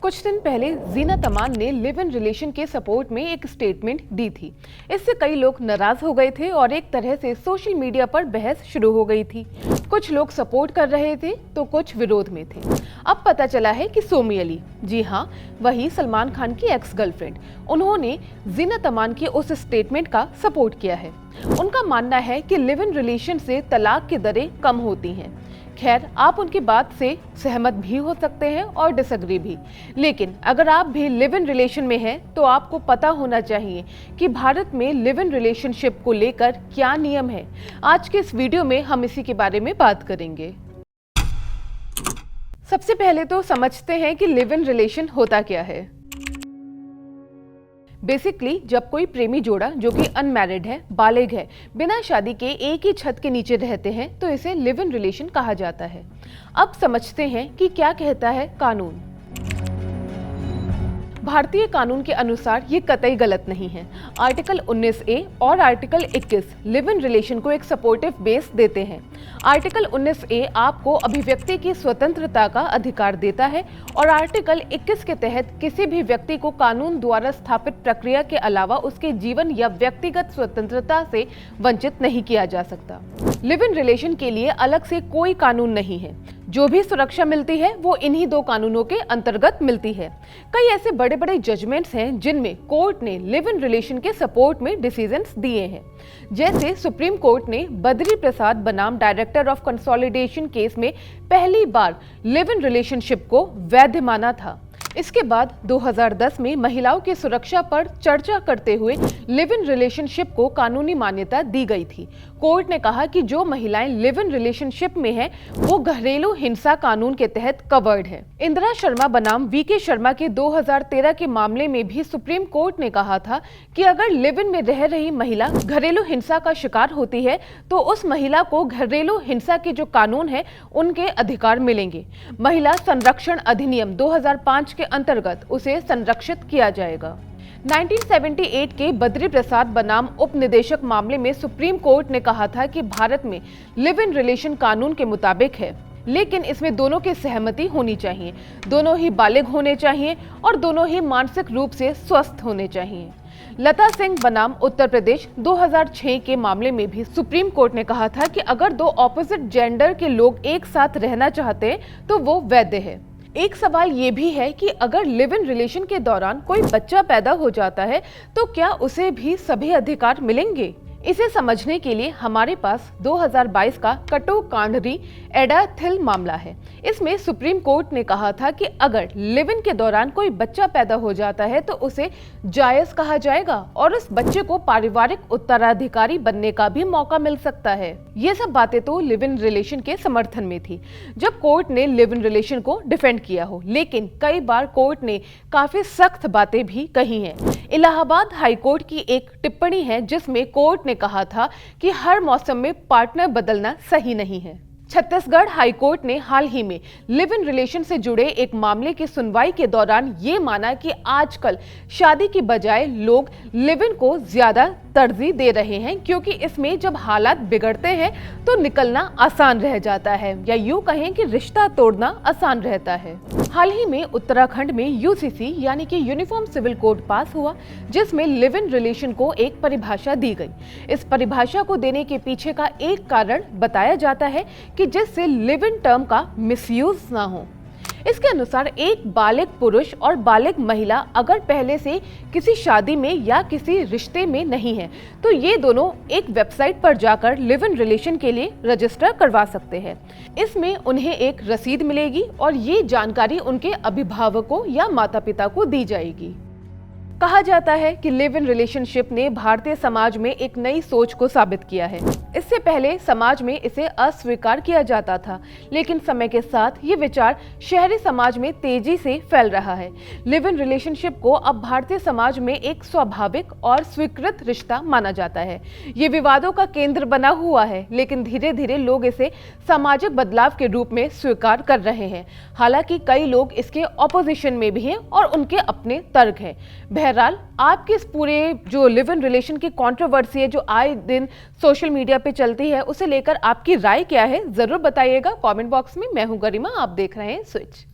कुछ दिन पहले जीनत अमान ने लिव इन रिलेशन के सपोर्ट में एक स्टेटमेंट दी थी। इससे कई लोग नाराज हो गए थे और एक तरह से सोशल मीडिया पर बहस शुरू हो गई थी। कुछ लोग सपोर्ट कर रहे थे तो कुछ विरोध में थे। अब पता चला है कि सोमी अली, जी हाँ, वही सलमान खान की एक्स गर्लफ्रेंड, उन्होंने जीनत अमान के उस स्टेटमेंट का सपोर्ट किया है। उनका मानना है कि लिव इन रिलेशन से तलाक की दरें कम होती हैं। खैर, आप उनकी बात से सहमत भी हो सकते हैं और डिसएग्री भी, लेकिन अगर आप भी लिव इन रिलेशन में हैं तो आपको पता होना चाहिए कि भारत में लिव इन रिलेशनशिप को लेकर क्या नियम है। आज के इस वीडियो में हम इसी के बारे में बात करेंगे। सबसे पहले तो समझते हैं कि लिव इन रिलेशन होता क्या है। बेसिकली जब कोई प्रेमी जोड़ा जो कि अनमैरिड है, बालिग है, बिना शादी के एक ही छत के नीचे रहते हैं तो इसे लिव इन रिलेशन कहा जाता है। अब समझते हैं कि क्या कहता है कानून। भारतीय कानून के अनुसार ये कतई गलत नहीं है। आर्टिकल 19A और आर्टिकल 21 लिव इन रिलेशन को एक सपोर्टिव बेस देते हैं। आर्टिकल 19A आपको अभिव्यक्ति की स्वतंत्रता का अधिकार देता है और आर्टिकल 21 के तहत किसी भी व्यक्ति को कानून द्वारा स्थापित प्रक्रिया के अलावा उसके जीवन या व्यक्तिगत स्वतंत्रता से वंचित नहीं किया जा सकता। लिव इन रिलेशन के लिए अलग से कोई कानून नहीं है। जो भी सुरक्षा मिलती है वो इन्हीं दो कानूनों के अंतर्गत मिलती है। कई ऐसे बड़े बड़े जजमेंट्स हैं जिनमें कोर्ट ने लिव इन रिलेशन के सपोर्ट में डिसीजंस दिए हैं। जैसे सुप्रीम कोर्ट ने बद्री प्रसाद बनाम डायरेक्टर ऑफ कंसोलिडेशन केस में पहली बार लिव इन रिलेशनशिप को वैध माना था। इसके बाद 2010 में महिलाओं की सुरक्षा पर चर्चा करते हुए लिव इन रिलेशनशिप को कानूनी मान्यता दी गई थी। कोर्ट ने कहा कि जो महिलाएं लिव इन रिलेशनशिप में हैं, वो घरेलू हिंसा कानून के तहत कवर्ड है। इंदिरा शर्मा बनाम वीके शर्मा के 2013 के मामले में भी सुप्रीम कोर्ट ने कहा था कि अगर लिव इन में रह रही महिला घरेलू हिंसा का शिकार होती है तो उस महिला को घरेलू हिंसा के जो कानून है उनके अधिकार मिलेंगे। महिला संरक्षण अधिनियम 2005 के अंतर्गत उसे संरक्षित किया जाएगा। 1978 के बद्री प्रसाद बनाम उप निदेशक मामले में सुप्रीम कोर्ट ने कहा था कि भारत में लिव इन रिलेशन कानून के मुताबिक है, लेकिन इसमें दोनों की सहमति होनी चाहिए, दोनों ही बालिग होने चाहिए और दोनों ही मानसिक रूप से स्वस्थ होने चाहिए। लता सिंह बनाम उत्तर प्रदेश 2006 के मामले में भी सुप्रीम कोर्ट ने कहा था कि अगर दो ऑपोजिट जेंडर के लोग एक साथ रहना चाहते हैं तो वो वैध है। एक सवाल ये भी है कि अगर लिव इन रिलेशन के दौरान कोई बच्चा पैदा हो जाता है तो क्या उसे भी सभी अधिकार मिलेंगे? इसे समझने के लिए हमारे पास 2022 का कटोकांडरी एडाथिल मामला है। इसमें सुप्रीम कोर्ट ने कहा था कि अगर लिव इन के दौरान कोई बच्चा पैदा हो जाता है तो उसे जायज कहा जाएगा और उस बच्चे को पारिवारिक उत्तराधिकारी बनने का भी मौका मिल सकता है। ये सब बातें तो लिव इन रिलेशन के समर्थन में थी जब कोर्ट ने लिव इन रिलेशन को डिफेंड किया हो, लेकिन कई बार कोर्ट ने काफी सख्त बातें भी कही हैं। इलाहाबाद हाई कोर्ट की एक टिप्पणी है जिसमें कोर्ट ने कहा था कि हर मौसम में पार्टनर बदलना सही नहीं है। छत्तीसगढ़ हाई कोर्ट ने हाल ही में लिव इन रिलेशन से जुड़े एक मामले की सुनवाई के दौरान ये माना कि आजकल शादी की बजाय लोग लिव इन को ज्यादा तरजीह दे रहे हैं, क्योंकि इसमें जब हालात बिगड़ते हैं तो निकलना आसान रह जाता है, या यूं कहें कि रिश्ता तोड़ना आसान रहता है। हाल ही में उत्तराखंड में यूसीसी यानी कि यूनिफॉर्म सिविल कोड पास हुआ जिसमें लिव इन रिलेशन को एक परिभाषा दी गई। इस परिभाषा को देने के पीछे का एक कारण बताया जाता है कि जिससे लिव इन टर्म का मिसयूज ना हो। इसके अनुसार एक बालिग पुरुष और बालिग महिला अगर पहले से किसी शादी में या किसी रिश्ते में नहीं है तो ये दोनों एक वेबसाइट पर जाकर लिव इन रिलेशन के लिए रजिस्टर करवा सकते हैं। इसमें उन्हें एक रसीद मिलेगी और ये जानकारी उनके अभिभावकों या माता पिता को दी जाएगी। कहा जाता है कि लिव इन रिलेशनशिप ने भारतीय समाज में एक नई सोच को साबित किया है। इससे पहले समाज में इसे अस्वीकार किया जाता था, लेकिन समय के साथ ये विचार शहरी समाज में तेजी से फैल रहा है। लिव इन रिलेशनशिप को अब भारतीय समाज में एक स्वाभाविक और स्वीकृत रिश्ता माना जाता है। ये विवादों का केंद्र बना हुआ है, लेकिन धीरे धीरे लोग इसे सामाजिक बदलाव के रूप में स्वीकार कर रहे हैं। हालांकि कई लोग इसके ऑपोजिशन में भी हैं और उनके अपने तर्क हैं। बहरहाल आपके इस पूरे जो लिव इन रिलेशन की कंट्रोवर्सी है जो आए दिन सोशल मीडिया पे चलती है, उसे लेकर आपकी राय क्या है जरूर बताइएगा कमेंट बॉक्स में। मैं हूं गरिमा, आप देख रहे हैं स्विच।